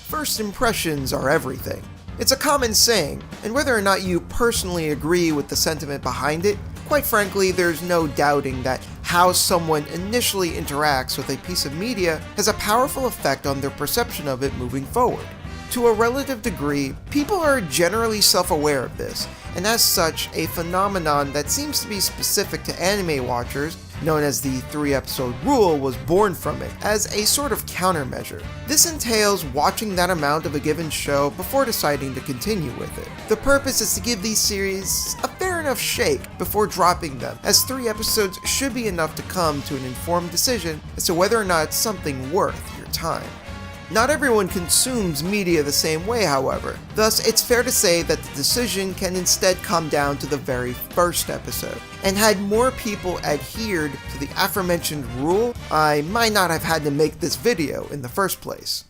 First impressions are everything. It's a common saying, and whether or not you personally agree with the sentiment behind it, quite frankly, there's no doubting that how someone initially interacts with a piece of media has a powerful effect on their perception of it moving forward. To a relative degree, people are generally self-aware of this, and as such, a phenomenon that seems to be specific to anime watchers, known as the 3-episode rule, was born from it, as a sort of countermeasure. This entails watching that amount of a given show before deciding to continue with it. The purpose is to give these series a fair enough shake before dropping them, as 3 episodes should be enough to come to an informed decision as to whether or not it's something worth your time. Not everyone consumes media the same way, however, thus it's fair to say that the decision can instead come down to the very first episode. And had more people adhered to the aforementioned rule, I might not have had to make this video in the first place.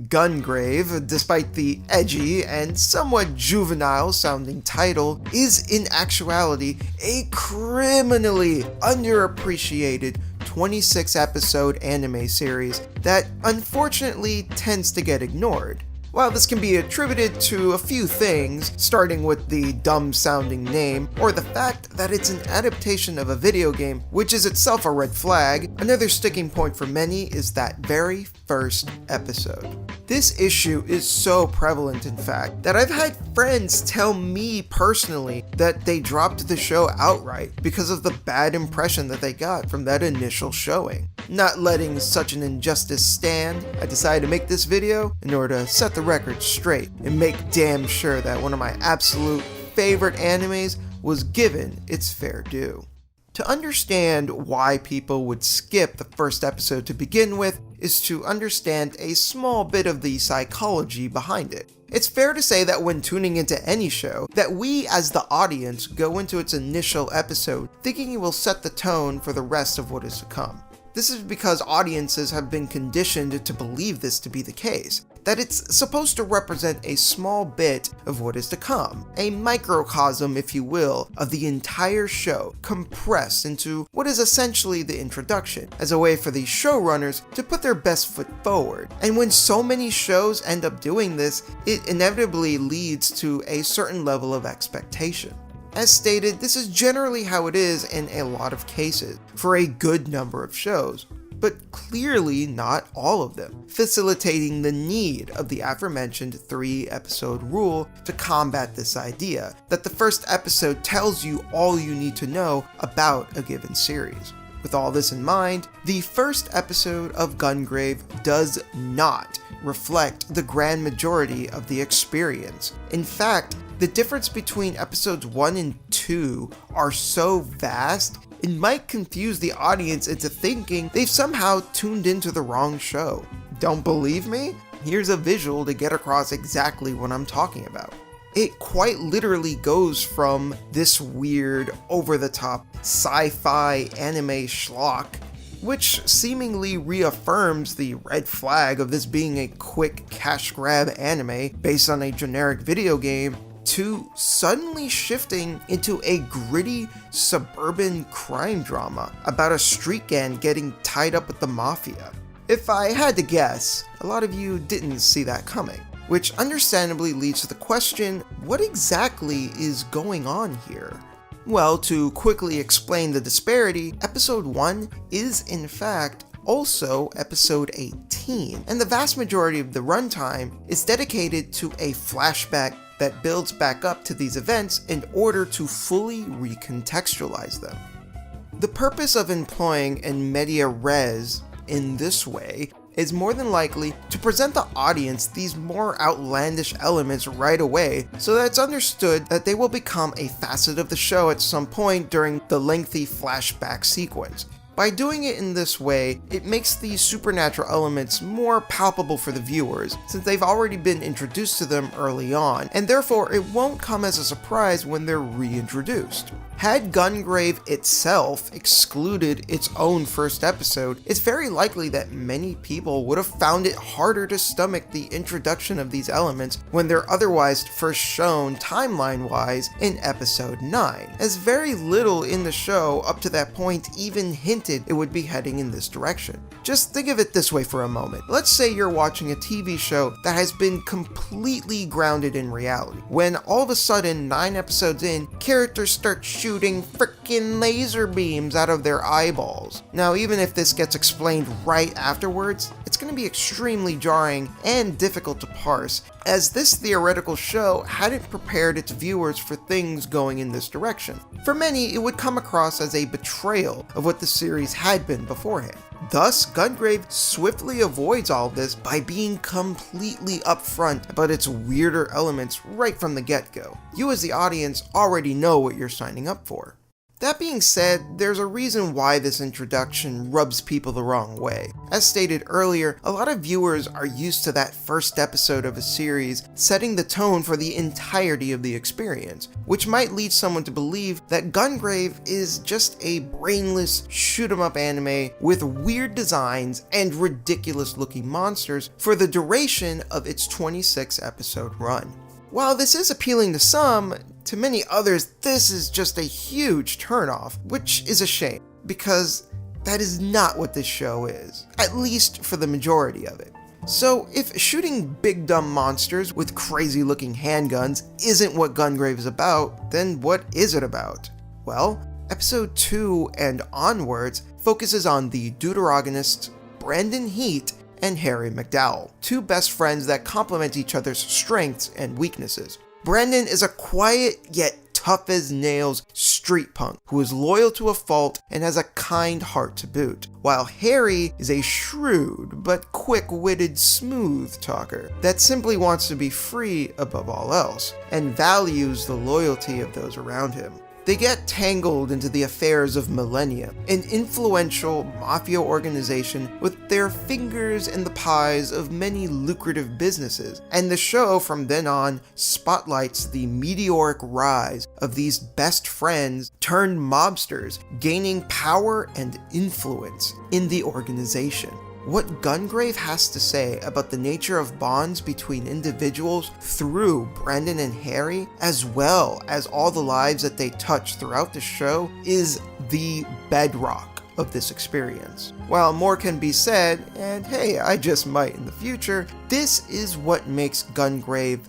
Gungrave, despite the edgy and somewhat juvenile sounding title, is in actuality a criminally underappreciated 26-episode anime series that unfortunately tends to get ignored. While this can be attributed to a few things, starting with the dumb-sounding name, or the fact that it's an adaptation of a video game, which is itself a red flag, another sticking point for many is that very first episode. This issue is so prevalent, in fact, that I've had friends tell me personally that they dropped the show outright because of the bad impression that they got from that initial showing. Not letting such an injustice stand, I decided to make this video in order to set the record straight and make damn sure that one of my absolute favorite animes was given its fair due. To understand why people would skip the first episode to begin with is to understand a small bit of the psychology behind it. It's fair to say that when tuning into any show, that we as the audience go into its initial episode thinking it will set the tone for the rest of what is to come. This is because audiences have been conditioned to believe this to be the case, that it's supposed to represent a small bit of what is to come, a microcosm, if you will, of the entire show compressed into what is essentially the introduction, as a way for the showrunners to put their best foot forward. And when so many shows end up doing this, it inevitably leads to a certain level of expectation. As stated, this is generally how it is in a lot of cases, for a good number of shows, but clearly not all of them, facilitating the need of the aforementioned 3-episode rule to combat this idea, that the first episode tells you all you need to know about a given series. With all this in mind, the first episode of Gungrave does not reflect the grand majority of the experience. In fact, the difference between episodes 1 and 2 are so vast, it might confuse the audience into thinking they've somehow tuned into the wrong show. Don't believe me? Here's a visual to get across exactly what I'm talking about. It quite literally goes from this weird, over-the-top sci-fi anime schlock, which seemingly reaffirms the red flag of this being a quick cash grab anime based on a generic video game, to suddenly shifting into a gritty suburban crime drama about a street gang getting tied up with the mafia. If I had to guess, a lot of you didn't see that coming, which understandably leads to the question, what exactly is going on here? Well, to quickly explain the disparity, episode 1 is in fact also episode 18, and the vast majority of the runtime is dedicated to a flashback that builds back up to these events in order to fully recontextualize them. The purpose of employing in media res in this way is more than likely to present the audience these more outlandish elements right away, so that it's understood that they will become a facet of the show at some point during the lengthy flashback sequence. By doing it in this way, it makes these supernatural elements more palpable for the viewers, since they've already been introduced to them early on, and therefore it won't come as a surprise when they're reintroduced. Had Gungrave itself excluded its own first episode, it's very likely that many people would have found it harder to stomach the introduction of these elements when they're otherwise first shown timeline-wise in episode 9, as very little in the show up to that point even hinted it would be heading in this direction. Just think of it this way for a moment. Let's say you're watching a TV show that has been completely grounded in reality, when all of a sudden 9 episodes in, characters start shooting frickin' laser beams out of their eyeballs. Now, even if this gets explained right afterwards, it's going to be extremely jarring and difficult to parse, as this theoretical show hadn't prepared its viewers for things going in this direction. For many, it would come across as a betrayal of what the series had been beforehand. Thus, Gungrave swiftly avoids all of this by being completely upfront about its weirder elements right from the get-go. You as the audience already know what you're signing up for. That being said, there's a reason why this introduction rubs people the wrong way. As stated earlier, a lot of viewers are used to that first episode of a series setting the tone for the entirety of the experience, which might lead someone to believe that Gungrave is just a brainless shoot-'em-up anime with weird designs and ridiculous-looking monsters for the duration of its 26-episode run. While this is appealing to some, to many others, this is just a huge turnoff, which is a shame, because that is not what this show is, at least for the majority of it. So if shooting big dumb monsters with crazy looking handguns isn't what Gungrave is about, then what is it about? Well, episode 2 and onwards focuses on the deuterogonists Brandon Heat and Harry McDowell, two best friends that complement each other's strengths and weaknesses. Brandon is a quiet yet tough as nails street punk who is loyal to a fault and has a kind heart to boot, while Harry is a shrewd but quick-witted smooth talker that simply wants to be free above all else and values the loyalty of those around him. They get tangled into the affairs of Millennia, an influential mafia organization with their fingers in the pies of many lucrative businesses, and the show from then on spotlights the meteoric rise of these best friends turned mobsters gaining power and influence in the organization. What Gungrave has to say about the nature of bonds between individuals through Brandon and Harry, as well as all the lives that they touch throughout the show, is the bedrock of this experience. While more can be said, and hey, I just might in the future, this is what makes Gungrave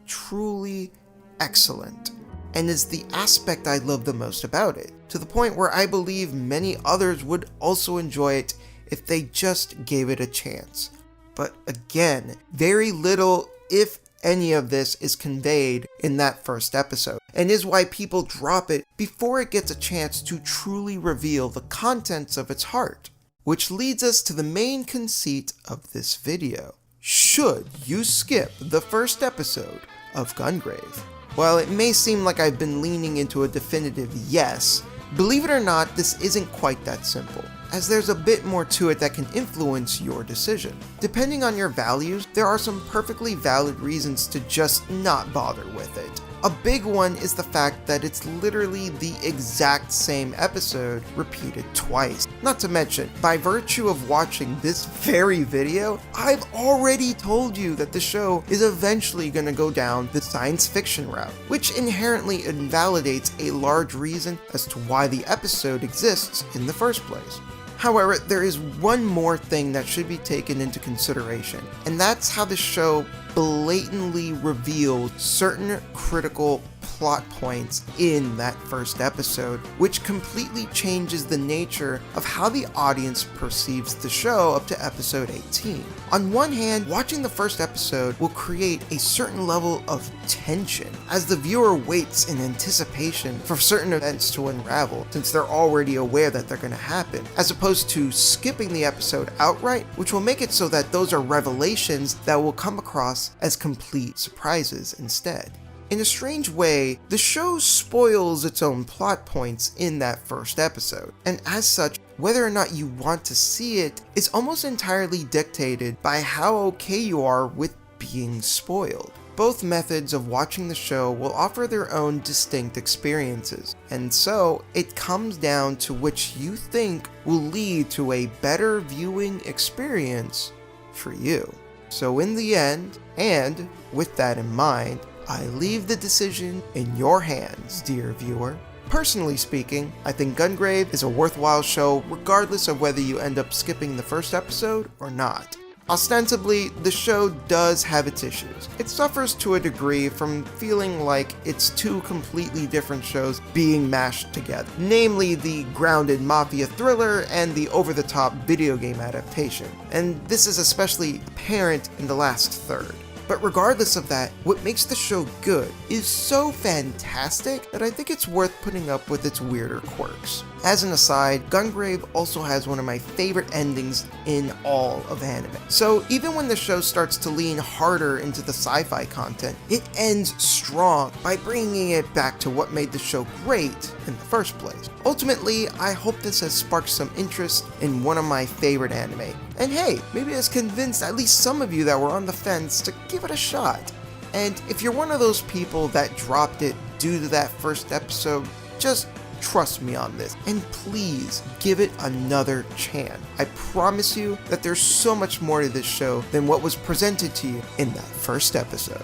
truly excellent, and is the aspect I love the most about it, to the point where I believe many others would also enjoy it if they just gave it a chance. But again, very little, if any of this, is conveyed in that first episode, and is why people drop it before it gets a chance to truly reveal the contents of its heart. Which leads us to the main conceit of this video. Should you skip the first episode of Gungrave? While it may seem like I've been leaning into a definitive yes, believe it or not, this isn't quite that simple, as there's a bit more to it that can influence your decision. Depending on your values, there are some perfectly valid reasons to just not bother with it. A big one is the fact that it's literally the exact same episode repeated twice. Not to mention, by virtue of watching this very video, I've already told you that the show is eventually going to go down the science fiction route, which inherently invalidates a large reason as to why the episode exists in the first place. However, there is one more thing that should be taken into consideration, and that's how the show blatantly revealed certain critical plot points in that first episode, which completely changes the nature of how the audience perceives the show up to episode 18. On one hand, watching the first episode will create a certain level of tension as the viewer waits in anticipation for certain events to unravel, since they're already aware that they're going to happen, as opposed to skipping the episode outright, which will make it so that those are revelations that will come across as complete surprises instead. In a strange way, the show spoils its own plot points in that first episode, and as such, whether or not you want to see it is almost entirely dictated by how okay you are with being spoiled. Both methods of watching the show will offer their own distinct experiences, and so it comes down to which you think will lead to a better viewing experience for you. So in the end, and with that in mind, I leave the decision in your hands, dear viewer. Personally speaking, I think Gungrave is a worthwhile show regardless of whether you end up skipping the first episode or not. Ostensibly, the show does have its issues. It suffers to a degree from feeling like it's two completely different shows being mashed together, namely the grounded mafia thriller and the over-the-top video game adaptation, and this is especially apparent in the last third. But regardless of that, what makes the show good is so fantastic that I think it's worth putting up with its weirder quirks. As an aside, Gungrave also has one of my favorite endings in all of anime. So even when the show starts to lean harder into the sci-fi content, it ends strong by bringing it back to what made the show great in the first place. Ultimately, I hope this has sparked some interest in one of my favorite anime. And hey, maybe it's convinced at least some of you that were on the fence to give it a shot. And if you're one of those people that dropped it due to that first episode, just trust me on this, and please give it another chance. I promise you that there's so much more to this show than what was presented to you in that first episode.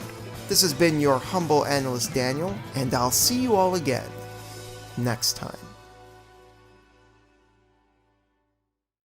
This has been your humble analyst Daniel, and I'll see you all again next time.